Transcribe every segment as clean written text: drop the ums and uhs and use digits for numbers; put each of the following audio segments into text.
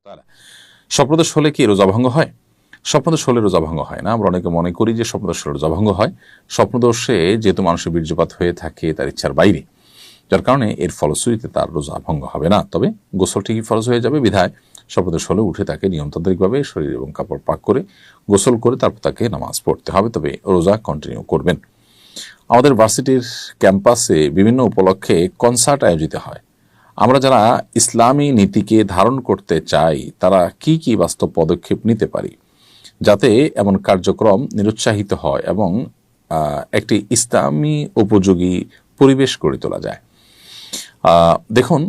তারা স্বপ্নদোষ হলে কি রোজা ভঙ্গ হয়? স্বপ্নদোষ হলে রোজা ভঙ্গ হয় না। আমরা অনেকে মনে করি যে স্বপ্নদোষ হলে রোজা ভঙ্গ হয়। স্বপ্নদোষে যেহেতু মানুষের বীর্যপাত হয়ে থাকে তার ইচ্ছার বাইরে, যার কারণে এর ফলশ্রুতিতে তার রোজা ভঙ্গ হবে না। তবে গোসল ঠিকই ফরজ হয়ে যাবে, বিধায় স্বপ্নদোষ হলে উঠে তাকে নিয়মতান্ত্রিকভাবে শরীর এবং কাপড় পাক করে গোসল করে তারপর তাকে নামাজ পড়তে হবে, তবে রোজা কন্টিনিউ করবেন। আমাদের ভার্সিটির ক্যাম্পাসে বিভিন্ন উপলক্ষে কনসার্ট আয়োজিত হয়। আমরা যারা ইসলামী নীতিকে ধারণ করতে চাই তারা কি কি বাস্তব পদক্ষেপ নিতে পারি যাতে এমন কার্যক্রম নিরুৎসাহিত হয় এবং একটি ইসলামী উপযোগী পরিবেশ গড়ে তোলা যায়? দেখুন,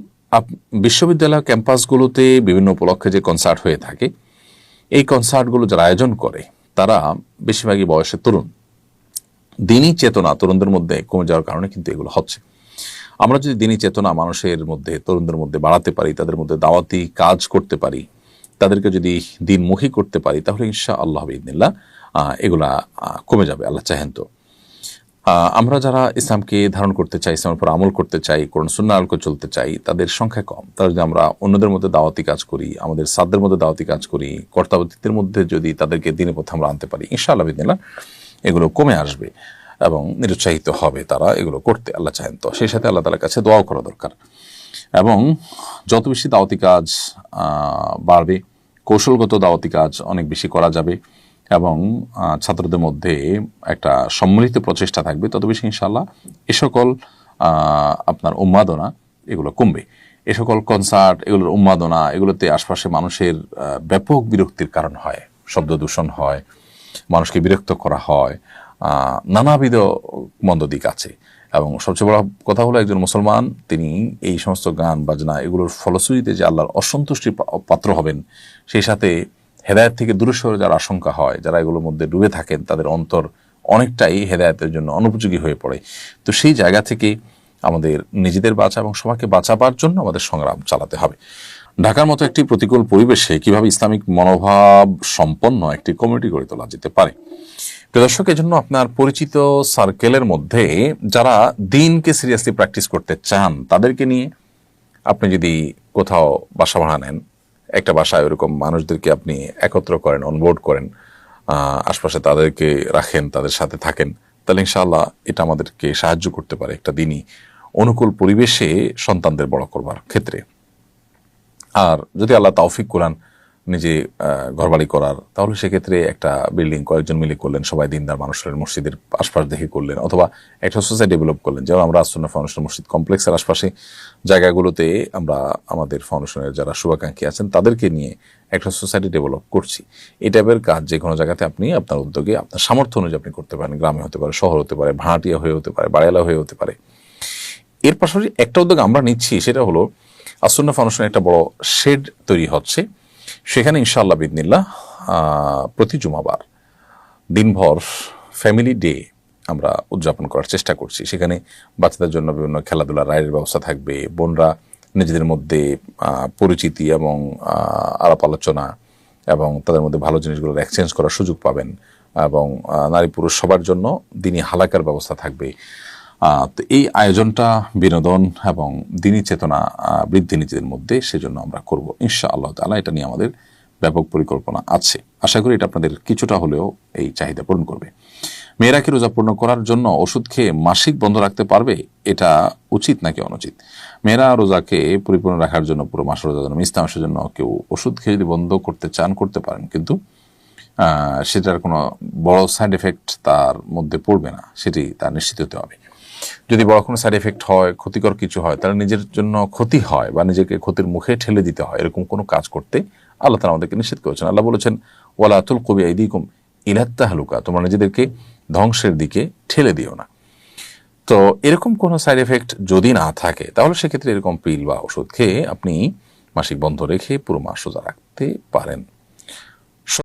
বিশ্ববিদ্যালয় ক্যাম্পাসগুলোতে বিভিন্ন উপলক্ষে যে কনসার্ট হয়ে থাকে, এই কনসার্টগুলো যারা আয়োজন করে তারা বেশিরভাগই বয়সের তরুণ। দিনী চেতনা তরুণদের মধ্যে কমে যাওয়ার কারণে কিন্তু এগুলো হচ্ছে। আমরা যদি দিনী চেতনা মানুষের মধ্যে, তরুণদের মধ্যে বাড়াতে পারি, তাদের মধ্যে দাওয়াতি কাজ করতে পারি, তাদেরকে যদি দিনমুখী করতে পারি, তাহলে ইনশাআল্লাহ বিইذনিল্লাহ এগুলা কমে যাবে, আল্লাহ চাহেন তো। আমরা যারা ইসলামকে ধারণ করতে চাই, ইসলামের উপর আমল করতে চাই, কোরআন সুন্নাহ আলোকে চলতে চাই, তাদের সংখ্যা কম। তারা যদি আমরা অন্যদের মধ্যে দাওয়াতি কাজ করি, আমাদের সাধ্যের মধ্যে দাওয়াতি কাজ করি, কর্তাবতীদের মধ্যে যদি তাদেরকে দিনের পথে আমরা আনতে পারি, ইনশাআল্লাহ বিইذনিল্লাহ এগুলো কমে আসবে এবং নিরুৎসাহিত হবে তারা এগুলো করতে, আল্লাহ চাহেন তো। সেই সাথে আল্লাহ তাআলার কাছে দোয়াও করা দরকার। এবং যত বেশি দাওয়াতি কাজ বাড়বে, কৌশলগত দাওয়াতি কাজ অনেক বেশি করা যাবে এবং ছাত্রদের মধ্যে একটা সম্মিলিত প্রচেষ্টা থাকবে, তত বেশি ইনশাআল্লাহ এ সকল আপনার উন্মাদনা এগুলো কমবে। এ সকল কনসার্ট, এগুলোর উন্মাদনা, এগুলোতে আশপাশে মানুষের ব্যাপক বিরক্তির কারণ হয়, শব্দ দূষণ হয়, মানুষকে বিরক্ত করা হয়, নানাবিধ মন্দ দিক আছে। এবং সবচেয়ে বড় কথা হলো, একজন মুসলমান তিনি এই সমস্ত গান বাজনা এগুলোর ফলশ্রুতিতে যে আল্লাহর অসন্তুষ্টির পাত্র হবেন, সেই সাথে হেদায়েত থেকে দূরে সরে যাওয়ার আশঙ্কা হয়। যারা এগুলোর মধ্যে ডুবে থাকেন তাদের অন্তর অনেকটাই হেদায়েতের জন্য অনুপযোগী হয়ে পড়ে। তো সেই জায়গা থেকে আমাদের নিজেদের বাঁচা এবং সবাইকে বাঁচাবার জন্য আমাদের সংগ্রাম চালাতে হবে। ঢাকার মতো একটি প্রতিকূল পরিবেশে কিভাবে ইসলামিক মনোভাব সম্পন্ন একটি কমিউনিটি গড়ে তোলা যেতে পারে? দর্শক, এজন্য আপনার পরিচিত সার্কেলের মধ্যে যারা দিনকে সিরিয়াসলি প্র্যাকটিস করতে চান তাদেরকে নিয়ে আপনি যদি কোথাও বাসা ভাড়া নেন, একটা বাসায় ওরকম মানুষদেরকে আপনি একত্র করেন, অনবোর্ড করেন, আশপাশে তাদেরকে রাখেন, তাদের সাথে থাকেন, তাহলে ইনশাআল্লাহ এটা আমাদেরকে সাহায্য করতে পারে একটা দিনই অনুকূল পরিবেশে সন্তানদের বড় করবার ক্ষেত্রে। আর যদি আল্লাহ তৌফিক করান নিজে ঘরবাড়ি করার, তাহলে সেক্ষেত্রে একটা বিল্ডিং কয়েকজন মিলে করলেন, সবাই দিনদার মানুষের মসজিদের আশপাশ দেখে করলেন, অথবা একটা সোসাইটি ডেভেলপ করলেন। যেমন আমরা আসুন্নাহ ফাউন্ডেশন মসজিদ কমপ্লেক্সের আশপাশে জায়গাগুলোতে আমরা আমাদের ফাউন্ডেশনের যারা শুভাকাঙ্ক্ষী আছেন তাদেরকে নিয়ে একটা সোসাইটি ডেভেলপ করছি। এই টাইপের কাজ যে কোনো জায়গাতে আপনি আপনার উদ্যোগে আপনার সামর্থ্য অনুযায়ী আপনি করতে পারেন। গ্রামে হতে পারে, শহর হতে পারে, ভাড়াটিয়া হয়ে হতে পারে, বাড়িওয়ালা হয়ে হতে পারে। এর পাশাপাশি একটা উদ্যোগ আমরা নিচ্ছি, সেটা হলো আসুন্নাহ ফাউন্ডেশনের একটা বড় শেড তৈরি হচ্ছে। সেখানে ইনশাআল্লাহ বিইذনিল্লাহ প্রতি জুমাবার দিনভর ফ্যামিলি ডে আমরা উদযাপন করার চেষ্টা করছি। সেখানে বাচ্চাদের জন্য বিভিন্ন খেলাধুলার রাইডের ব্যবস্থা থাকবে, বোনরা নিজেদের মধ্যে পরিচিতি এবং আলাপ আলোচনা এবং তাদের মধ্যে ভালো জিনিসগুলোর এক্সচেঞ্জ করার সুযোগ পাবেন, এবং নারী পুরুষ সবার জন্য দিনী হালাকার ব্যবস্থা থাকবে। তো এই আয়োজনটা বিনোদন এবং দিনী চেতনা বৃদ্ধি নিজেদের মধ্যে, সেজন্য আমরা করব ইনশাআল্লাহ তাআলা। এটা নিয়ে আমাদের ব্যাপক পরিকল্পনা আছে। আশা করি এটা আপনাদের কিছুটা হলেও এই চাহিদা পূরণ করবে। মেয়েরা কি রোজা পূর্ণ করার জন্য ওষুধ খেয়ে মাসিক বন্ধ রাখতে পারবে? এটা উচিত নাকি অনুচিত? মেয়েরা রোজাকে পরিপূর্ণ রাখার জন্য, পুরো মাস রোজার জন্য, ইস্তেমাসের জন্য কেউ ওষুধ খেয়ে যদি বন্ধ করতে চান করতে পারেন, কিন্তু সেটার কোনো বড় সাইড এফেক্ট তার মধ্যে পড়বে না, সেটি তার নিশ্চিত হতে হবে। যদি বড় কোনো সাইড এফেক্ট হয়, ক্ষতিকর কিছু হয়, তাহলে নিজের জন্য ক্ষতি হয় বা নিজেকে ক্ষতির মুখে ঠেলে দিতে হয়, এরকম কোনো কাজ করতে আল্লাহ তাআলা আমাদেরকে নিষেধ করেছেন। আল্লাহ বলেছেন, ওয়ালা তুলকু বিআইদিকুম ইলা তাহলুকা, তোমরা নিজেদেরকে ধ্বংসের দিকে ঠেলে দিও না। তো এরকম কোনো সাইড এফেক্ট যদি না থাকে, তাহলে সেক্ষেত্রে এরকম পিল বা ওষুধ খেয়ে আপনি মাসিক বন্ধ রেখে পুরো মাস রোজা রাখতে পারেন।